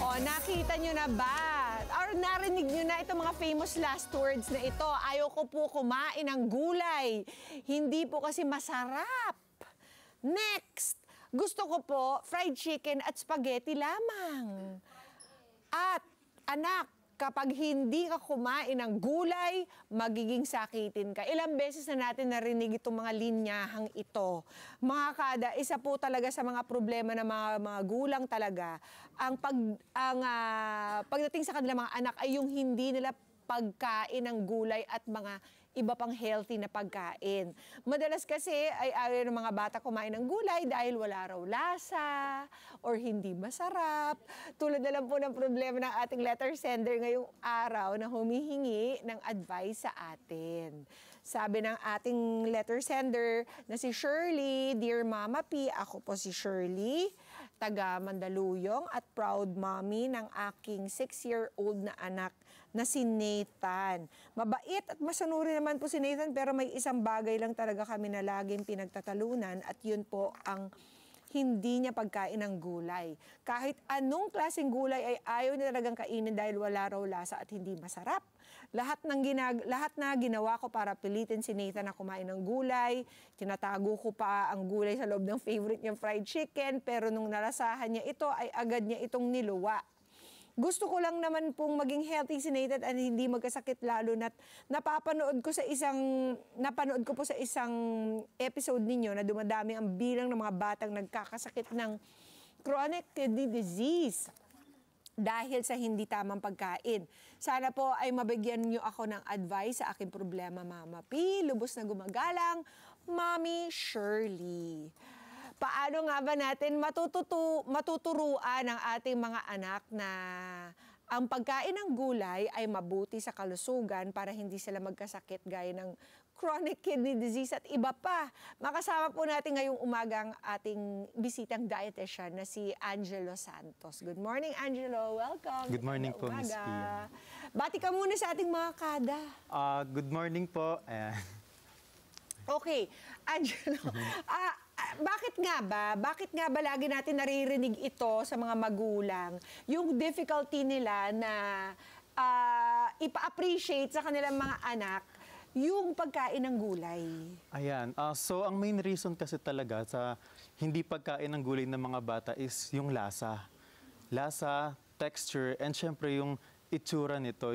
O, nakita nyo na ba? Or narinig nyo na itong mga famous last words na ito? Ayoko po kumain ng gulay. Hindi po kasi masarap. Next, gusto ko po fried chicken at spaghetti lamang. At, anak, kapag hindi ka kumain ng gulay, magiging sakitin ka. Ilang beses na natin narinig itong mga linyahang ito. Mga kada, isa po talaga sa mga problema ng mga gulang talaga, pagdating sa kanilang mga anak ay yung hindi nila pagkain ng gulay at mga iba pang healthy na pagkain. Madalas kasi ay ayaw ng mga bata kumain ng gulay dahil wala raw lasa or hindi masarap. Tulad na lang po ng problema ng ating letter sender ngayong araw na humihingi ng advice sa atin. Sabi ng ating letter sender na si Shirley, Dear Mama P, ako po si Shirley, taga Mandaluyong at proud mommy ng aking 6-year-old na anak na si Nathan. Mabait at masanuri naman po si Nathan, pero may isang bagay lang talaga kami na laging pinagtatalunan at yun po ang hindi niya pagkain ng gulay. Kahit anong klaseng gulay ay ayaw niya talagang kainin dahil wala raw lasa at hindi masarap. Lahat na ginawa ko para pilitin si Nathan na kumain ng gulay. Tinatago ko pa ang gulay sa loob ng favorite niyang fried chicken, pero nung nalasahan niya ito ay agad niya itong niluwa. Gusto ko lang naman pong maging healthy si Nathan at hindi magkasakit, lalo na't napanood ko po sa isang episode ninyo na dumadami ang bilang ng mga batang nagkakasakit ng chronic kidney disease dahil sa hindi tamang pagkain. Sana po ay mabigyan niyo ako ng advice sa aking problema, Mama P. Lubos na gumagalang, Mommy Shirley. Paano nga ba natin matuturuan ang ating mga anak na ang pagkain ng gulay ay mabuti sa kalusugan para hindi sila magkasakit gaya ng chronic kidney disease at iba pa? Makasama po natin ngayong umaga ang ating bisitang dietitian na si Angelo Santos. Good morning, Angelo. Welcome. Good morning po, Miss Pia. Bati ka muna sa ating mga kada. Good morning po. Okay, Angelo. Bakit nga ba lagi natin naririnig ito sa mga magulang, yung difficulty nila na ipa-appreciate sa kanilang mga anak yung pagkain ng gulay? Ayan. So, ang main reason kasi talaga sa hindi pagkain ng gulay ng mga bata is yung lasa. Lasa, texture, and syempre yung itsura nito.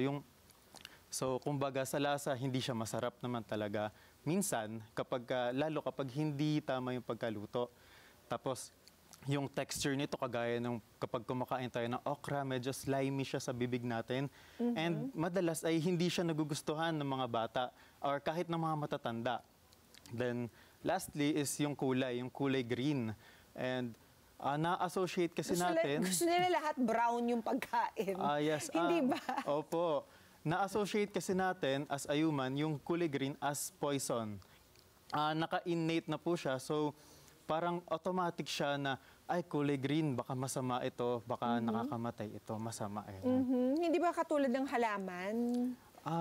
So, kumbaga sa lasa, hindi siya masarap naman talaga. Minsan, lalo kapag hindi tama yung pagkaluto. Tapos, yung texture nito, kagaya ng kapag kumakain tayo ng okra, medyo slimy siya sa bibig natin. And madalas ay hindi siya nagugustuhan ng mga bata or kahit ng mga matatanda. Then, lastly is yung kulay green. And na-associate kasi natin... Gusto nila lahat brown yung pagkain. Yes. Hindi ba? Opo. Na-associate kasi natin as a human yung kulay green as poison. Naka-innate na po siya. So, parang automatic siya na, ay, kulay green, baka masama ito, baka nakakamatay ito, masama. Hindi ba katulad ng halaman?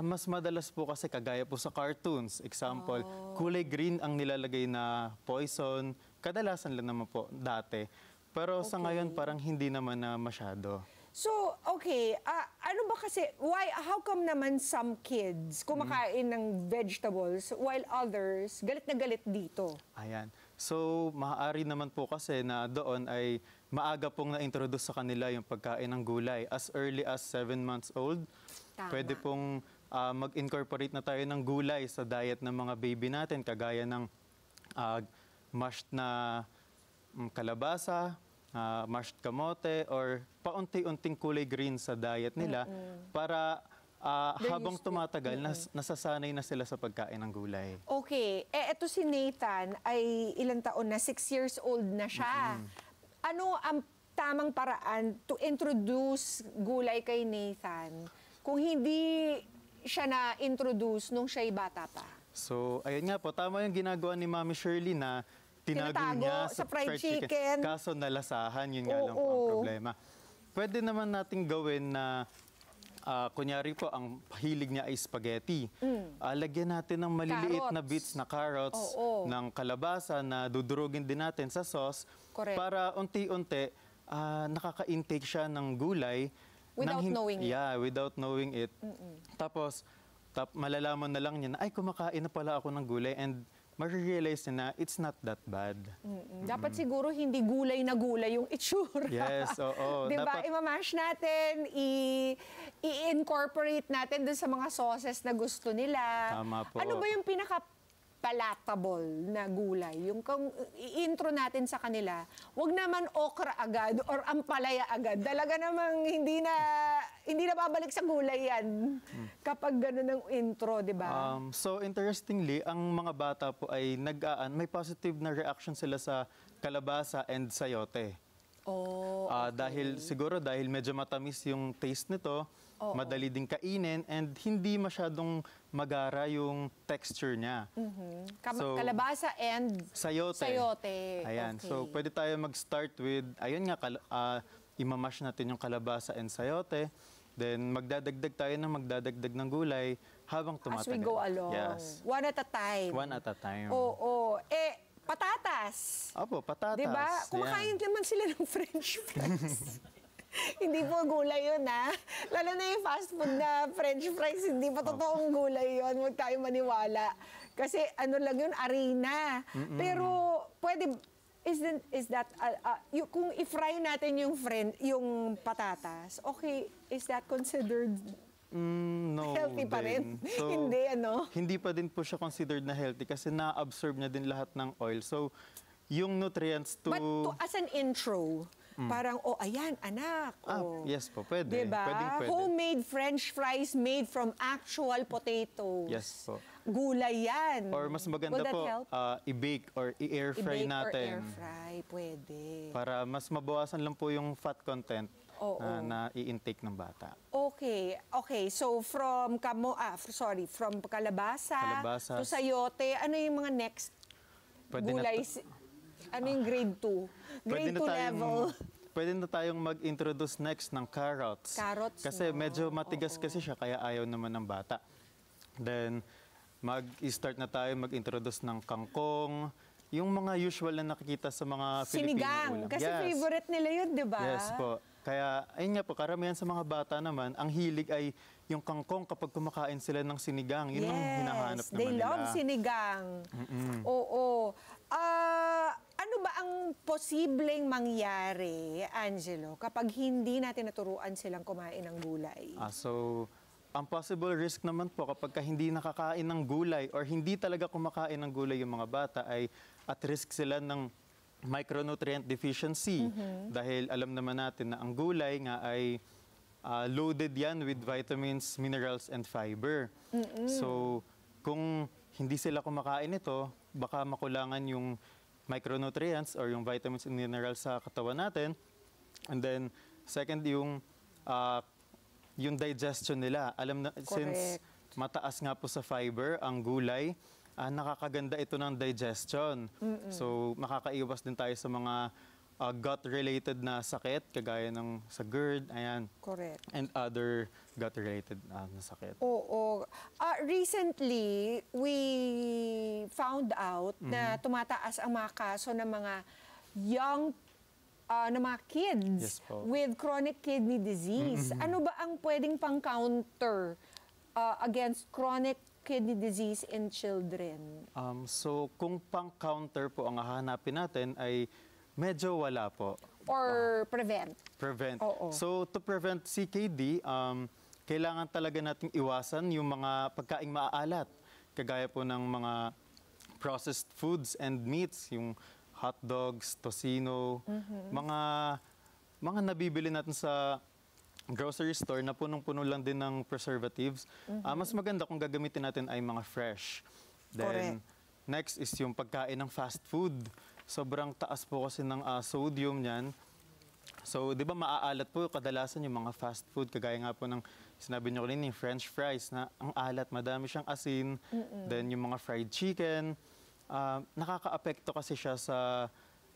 Mas madalas po kasi kagaya po sa cartoons. Example, kulay green ang nilalagay na poison. Kadalasan lang naman po dati. Pero sa ngayon, parang hindi naman na masyado. So, okay, ano ba kasi, how come naman some kids kumakain ng vegetables while others galit na galit dito? Ayan. So, maaari naman po kasi na doon ay maaga pong na-introduce sa kanila yung pagkain ng gulay. As early as 7 months old, pwede pong mag-incorporate na tayo ng gulay sa diet ng mga baby natin, kagaya ng mashed na kalabasa, mashed kamote, or paunti-unting kulay green sa diet nila para habang tumatagal, nasasanay na sila sa pagkain ng gulay. Okay. Eto si Nathan ay ilang taon na? 6 years old na siya. Ano ang tamang paraan to introduce gulay kay Nathan kung hindi siya na-introduce nung siya'y bata pa? So, ayun nga po, tama yung ginagawa ni Mami Shirley na tinago niya sa fried chicken. Kaso nalasahan, yun nga lang po ang problema. Pwede naman nating gawin na, kunyari po, ang hilig niya ay spaghetti. Lagyan natin ng maliliit na bits na carrots, ng kalabasa na dudurugin din natin sa sauce. Para unti-unti nakaka-intake siya ng gulay. Without knowing it. Yeah, without knowing it. Tapos, malalaman na lang niya na, ay, kumakain na pala ako ng gulay and marirealize niya na it's not that bad. Dapat siguro hindi gulay na gulay yung itsura. Yes, oo. Diba? Dapat- Imamash natin, i-incorporate natin dun sa mga sauces na gusto nila. Tama po. Ano ba yung pinaka-palatable na gulay? Yung kung i-intro natin sa kanila, wag naman okra agad or ampalaya agad. Talaga namang hindi na babalik sa gulay yan kapag gano'n ang intro, di ba? So interestingly, ang mga bata po ay may positive na reaction sila sa kalabasa and sayote. Dahil medyo matamis yung taste nito, madali ding kainin and hindi masyadong magara yung texture niya. So, Kalabasa and sayote. Ayan. Okay. So pwede tayo mag-start with, imamash natin yung kalabasa and sayote. Then magdadagdag tayo ng gulay habang tumatagal. As we go along. Yes. One at a time. One at a time. Oo. Patatas. Opo, patatas. Diba? Kumakain naman sila ng french fries. Hindi po gulay yun, ha? Lalo na yung fast food na french fries, hindi pa totoong gulay yun. Huwag tayo maniwala. Kasi ano lang yun, harina. Pero pwede, is that, kung i-fry natin yung patatas, okay, is that considered No. healthy pa rin? So, Hindi, ano? Hindi pa din po siya considered na healthy kasi na-absorb niya din lahat ng oil. So, yung nutrients But as an intro, parang, ayan, anak. yes po, pwede. Diba? Pwede. Homemade french fries made from actual potatoes. Yes po. Gulay yan. Or mas maganda Will that po, help? i-bake or i-air fry I-bake natin. or air fry, pwede. Para mas mabawasan lang po yung fat content Oo. na i-intake ng bata. Okay. So from kalabasa Kalabasa. to sayote, ano yung mga next Pwede na gulay? Ano yung grade 2? Grade 2 level. Pwede na tayong mag-introduce next ng carrots. Carrots, Kasi no? medyo matigas kasi siya, kaya ayaw naman ng bata. Then, mag-start na tayo mag-introduce ng kangkong, yung mga usual na nakikita sa mga Filipino Sinigang. ulam. Kasi Yes. favorite nila yun, di ba? Yes po. Kaya, ayun nga po, karamihan sa mga bata naman, ang hilig ay yung kangkong kapag kumakain sila ng sinigang. Yun ang hinahanap naman they nila. love sinigang. Oo. Ano ba ang posibleng mangyari, Angelo, kapag hindi natin naturuan silang kumain ng gulay? So, ang possible risk naman po kapag hindi nakakain ng gulay or hindi talaga kumakain ng gulay yung mga bata ay at risk sila ng micronutrient deficiency. Dahil alam naman natin na ang gulay nga ay loaded yan with vitamins, minerals, and fiber. So, kung hindi sila kumakain ito, baka makulangan yung micronutrients or yung vitamins and minerals sa katawan natin. And then, second, yung digestion nila. Alam na, since mataas nga po sa fiber ang gulay, nakakaganda ito ng digestion. So, makakaiwas din tayo sa mga gut-related na sakit, kagaya ng sa GERD, ayan. Correct. And other gut-related na sakit. Oo. Recently, we found out na tumataas ang mga kaso ng mga young ng mga kids Yes po. with chronic kidney disease. Ano ba ang pwedeng pang-counter against chronic kidney disease in children? So, kung pang-counter po ang hahanapin natin ay medyo wala po. Or prevent? Prevent. Oo. So, to prevent CKD, kailangan talaga nating iwasan yung mga pagkaing maaalat. Kagaya po ng mga processed foods and meats, yung hot dogs, tocino, mga nabibili natin sa grocery store na punong-puno lang din ng preservatives. Mas maganda kung gagamitin natin ay mga fresh. Then, next is yung pagkain ng fast food. Sobrang taas po kasi ng sodium niyan. So, di ba maaalat po kadalasan yung mga fast food, kagaya nga po ng sinabi niyo kanina, yung french fries na ang alat, madami siyang asin. Then yung mga fried chicken, nakaka-apekto kasi siya sa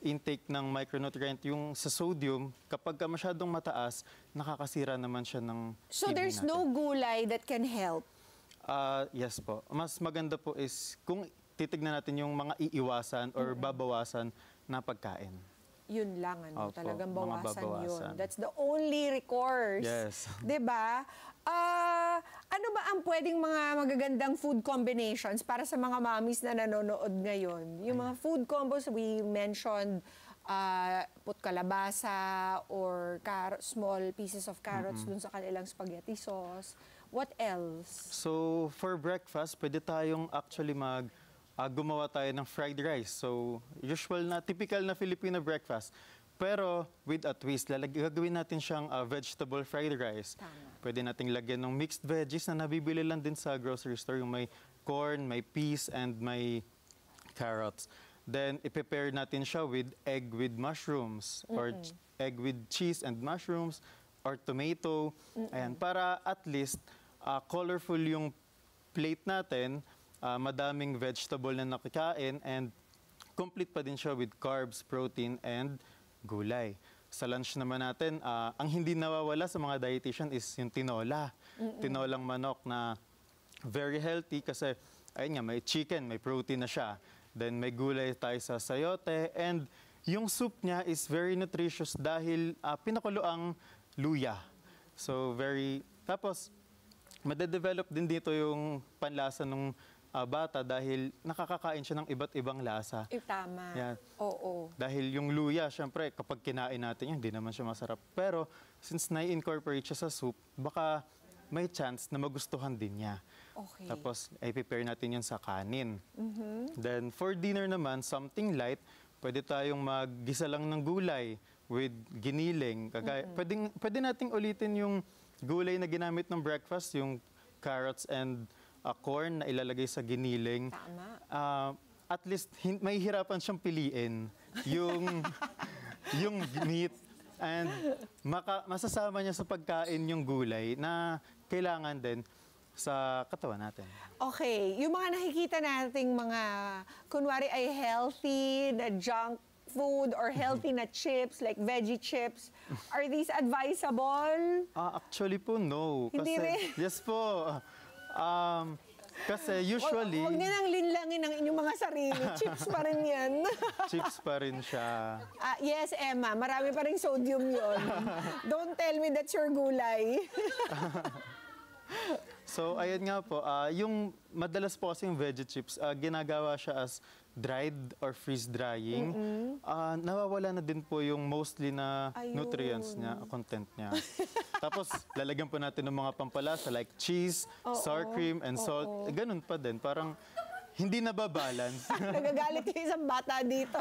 intake ng micronutrient. Yung sa sodium, kapag masyadong mataas, nakakasira naman siya ng So kidney there's natin. no gulay that can help? Yes po. Mas maganda po is kung titignan natin yung mga iiwasan or babawasan na pagkain. yun lang, ano, Opo, talagang mga bawasan yun. babawasan. That's the only recourse. Yes. 'Di ba? Ano ba ang pwedeng mga magagandang food combinations para sa mga mommies na nanonood ngayon? Yung mga food combos we mentioned, put kalabasa or small pieces of carrots dun sa kanilang spaghetti sauce. What else? So, for breakfast, pwede tayong actually gumawa tayo ng fried rice. So, typical na Filipino breakfast. Pero with a twist, gagawin natin siyang vegetable fried rice. Tama. Pwede nating lagyan ng mixed veggies na nabibili lang din sa grocery store. Yung may corn, may peas, and may carrots. Then, i-prepare natin siya with egg with mushrooms or egg with cheese and mushrooms or tomato. Ayan, para at least colorful yung plate natin, madaming vegetable na nakikain, and complete pa din siya with carbs, protein, and gulay. Sa lunch naman natin, ang hindi nawawala sa mga dietitian is yung tinola. Tinolang manok na very healthy kasi, ayun nga, may chicken, may protein na siya. Then may gulay tayo sa sayote. And yung soup niya is very nutritious dahil pinakulo ang luya. So tapos, madedevelop din dito yung panlasa ng bata dahil nakakakain siya ng iba't ibang lasa. Tama. Yan. Oo. Dahil yung luya, syempre, kapag kinain natin yan, hindi naman siya masarap. Pero, since na-incorporate siya sa soup, baka may chance na magustuhan din niya. Okay. Tapos, i-prepare natin yun sa kanin. Then, for dinner naman, something light, pwede tayong maggisa lang ng gulay with giniling. Pwede nating ulitin yung gulay na ginamit ng breakfast, yung carrots and corn na ilalagay sa giniling. Tama. At least, may hirapan siyang piliin yung meat. And masasama niya sa pagkain yung gulay na kailangan din sa katawan natin. Okay, yung mga nakikita nating mga, kunwari ay healthy na junk food or healthy na chips, like veggie chips, are these advisable? Actually po, no. Hindi rin? Yes po. Kasi usually, Huwag niyo nang linlangin ang inyong mga sarili. Chips pa rin yan. chips pa rin siya. Yes, Emma, marami pa rin sodium yon. Don't tell me that's your gulay. So, ayun nga po, yung madalas po kasi yung veggie chips, ginagawa siya as dried or freeze drying. Nawawala na din po yung mostly na nutrients niya, content niya. Tapos, lalagyan po natin ng mga pampalasa like cheese, sour cream, and salt. Ganun pa din. Parang hindi nababalance. Nagagalit yung isang bata dito.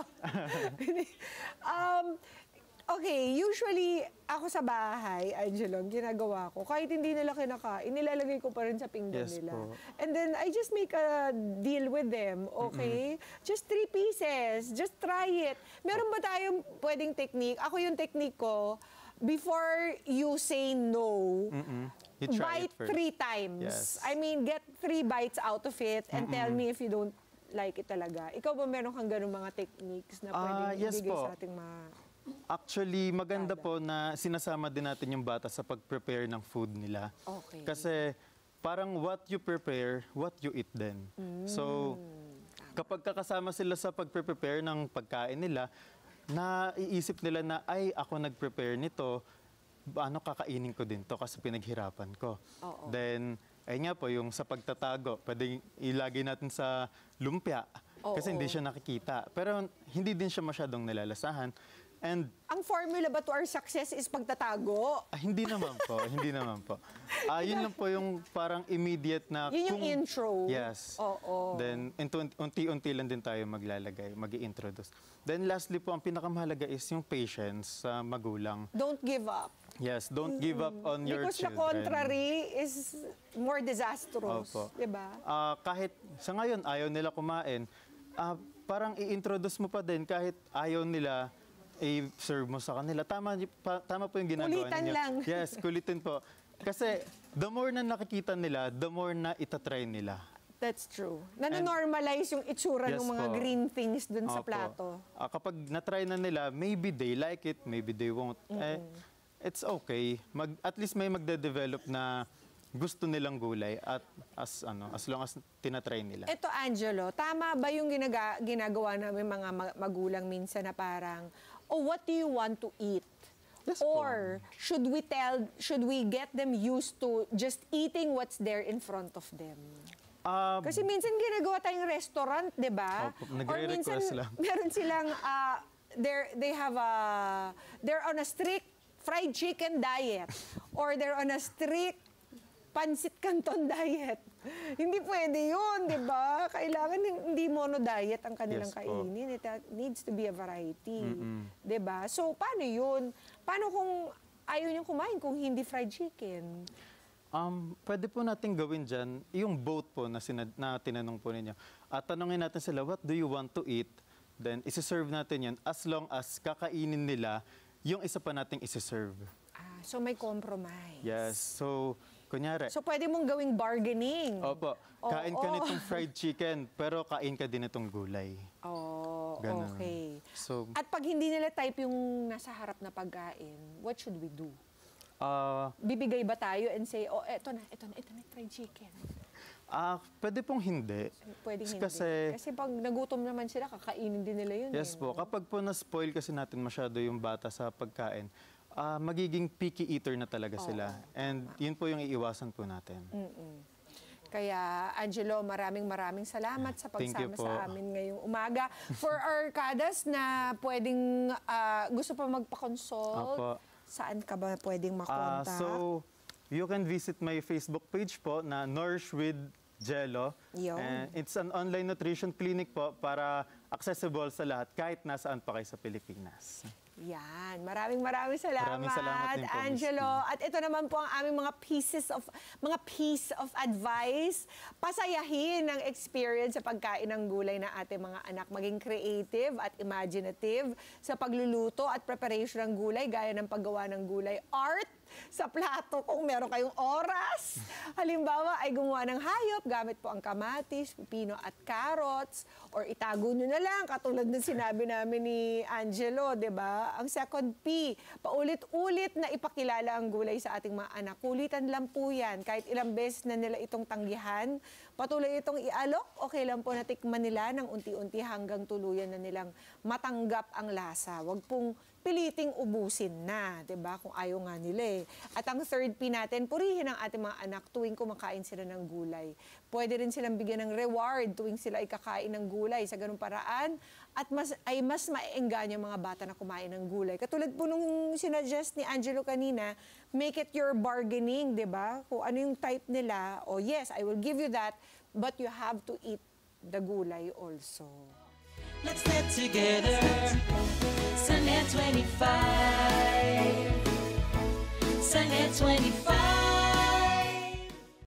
Okay, usually ako sa bahay, Angelo, ang ginagawa ko, kahit hindi nila kinakain, nilalagay ko pa rin sa pinggan Yes nila. po. And then I just make a deal with them, okay? Just 3 pieces, just try it. Meron ba tayong pwedeng technique? Ako yung technique ko, before you say no, You try bite it first. 3 times. Yes. I mean, get 3 bites out of it and tell me if you don't like it talaga. Ikaw ba meron kang ganung mga techniques na pwedeng Yes ibigay po. sa ating mga... Actually, maganda po na sinasama din natin yung bata sa pag-prepare ng food nila. Okay. Kasi parang what you prepare, what you eat din. So, kapag kakasama sila sa pag-prepare ng pagkain nila, naiisip nila na, ay, ako nag-prepare nito, ano kakainin ko din to kasi pinaghirapan ko. Oo. Then, ayun nga po, yung sa pagtatago, pwedeng ilagay natin sa lumpia kasi hindi siya nakikita. Pero hindi din siya masyadong nalalasahan. And Ang formula ba to our success is pagtatago? hindi naman po, hindi naman po. Yun lang po yung parang immediate na... Yun yung intro. Yes. Oo. Then, unti-unti lang din tayo maglalagay, mag-i-introduce. Then lastly po, ang pinakamahalaga is yung patience sa magulang. Don't give up. Yes, don't give up on your Because the children. contrary is more disastrous. Opo. Diba? Kahit sa ngayon ayaw nila kumain, parang i-introduce mo pa din kahit ayaw nila i-serve mo sa kanila. Tama po yung ginagawa Kulitan ninyo. lang. Yes, kulitin po. Kasi the more na nakikita nila, the more na itatry nila. That's true. Nanonormalize yung itsura Yes ng mga po. green things dun sa Opo. plato. Kapag na-try na nila, maybe they like it, maybe they won't. It's okay. At least may magde-develop na gusto nilang gulay at as long as tinatry nila. Eto, Angelo, tama ba yung ginagawa namin mga magulang minsan na parang, oh, what do you want to eat? Yes po. Or should we get them used to just eating what's there in front of them? Kasi minsan ginagawa tayong restaurant, di ba? Opo, nagre-request lang. Meron silang, they're on a strict fried chicken diet or they're on a strict pansit canton diet. Hindi pwede yun, di ba? Kailangan hindi mono diet ang kanilang Yes po. kainin. It needs to be a variety. Di ba? So, paano yun? Paano kung ayaw niyang kumain kung hindi fried chicken? Pwede po natin gawin dyan, yung both po na tinanong po ninyo. At tanongin natin sila, what do you want to eat? Then, isi-serve natin yan as long as kakainin nila yung isa pa nating isi-serve. So, may compromise. Yes. So, kunyari, So, pwede mong gawing bargaining. opo, kain ka Oo. nitong fried chicken, pero kain ka din itong gulay. Oh, Ganun. okay. So, At pag hindi nila type yung nasa harap na pagkain, what should we do? Bibigay ba tayo and say, oh, eto na, fried chicken. pwede pong hindi. Pwedeng hindi. Kasi pag nagutom naman sila, kakainin din nila yun. yes po, no? kapag po na-spoil kasi natin masyado yung bata sa pagkain, magiging picky eater na talaga sila. And yun po yung iiwasan po natin. Kaya, Angelo, maraming salamat sa Thank you pagsama po. sa amin ngayong umaga. For our kadas na pwedeng gusto pa magpa-consult, Opo. saan ka ba pwedeng makontak? So, you can visit my Facebook page po na Nourish with Jello. Yun. And it's an online nutrition clinic po para accessible sa lahat kahit nasaan pa kayo sa Pilipinas. Yan. Maraming salamat, Maraming salamat din po, Miss Angelo. At ito naman po ang aming mga piece of advice. Pasayahin ang experience sa pagkain ng gulay ng ating mga anak. Maging creative at imaginative sa pagluluto at preparation ng gulay, gaya ng paggawa ng gulay art sa plato kung meron kayong oras. Halimbawa ay gumawa ng hayop gamit po ang kamatis, pipino at carrots, or itago nyo na lang katulad ng sinabi namin ni Angelo, 'di ba? Ang second P, paulit-ulit na ipakilala ang gulay sa ating mga anak. Kulitan lang po 'yan kahit ilang beses na nila itong tanggihan. Patuloy itong ialok, okay lang po na tikman nila ng unti-unti hanggang tuluyan na nilang matanggap ang lasa. Huwag pong piliting ubusin na, 'di ba? Kung ayaw nga nila eh. At ang third P natin, purihin ang ating mga anak tuwing kumakain sila ng gulay. Pwede rin silang bigyan ng reward tuwing sila ay kakain ng gulay sa ganung paraan at mas maiengganyo ang mga bata na kumain ng gulay. Katulad po nung sinuggest ni Angelo kanina, make it your bargaining, 'di ba? Kung ano yung type nila, oh yes, I will give you that, but you have to eat the gulay also. Let's get together, Sunday 25. Sunday 25.